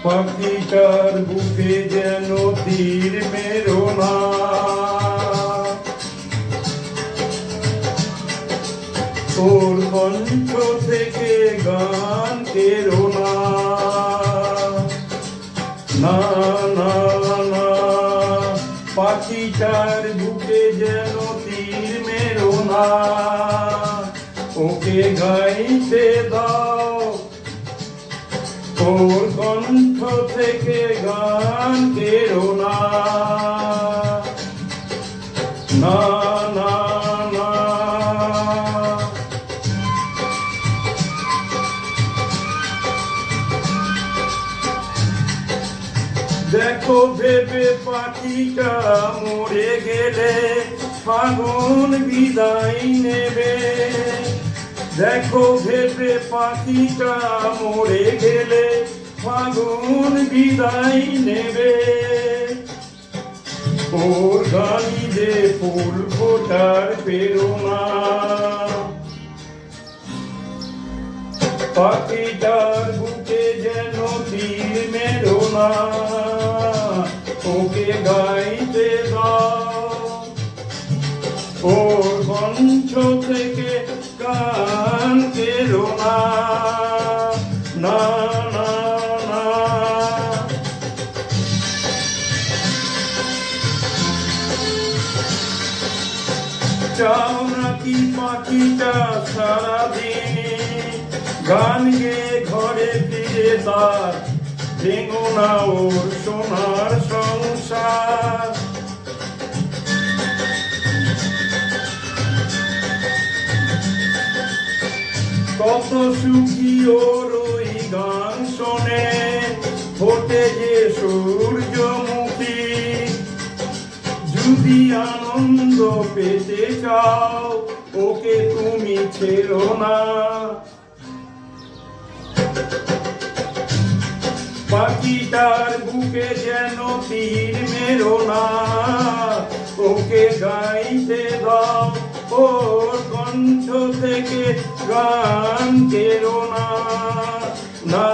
পাখিটার বুকে যেন তীর মেরো না, ওর কণ্ঠ থেকে গান কেরো না, না না না। পাখিটার বুকে যেন তীর মেরো না, ওকে গাইতে দাও, ওর কণ্ঠ থেকে গান কেরো না, না না না। দেখো ভেবে পাখিটা মরে গেলে ফাগুন বিদায় নেবে, দেখো ভেবে পাখিটা মরে গেলে ফাগুন বিদায় নেবে, ওর গানি যে ফুল ফোটার প্রেরণা, পাখিটার বুকে যেন তীর মেরো না, ওকে গাইতে দাও, ওর কণ্ঠ থেকে গান কেরো না, না না না। চাও নাকি পাখিটা সারাদিন গান গেয়ে ঘরে ফিরে তার, ভেঙো না ওর সোনার সংসার, কত সুখী ওর ওই গান শোনে, ফোটে যে সূর্যমুখী, যদি আনন্দ পেতে চাও ওকে তুমি ছেড়ো না, পাখিটার বুকে যেন তীর মেরো না, ওকে গাইতে দাও, ওর কণ্ঠ থেকে গান কেরো না, না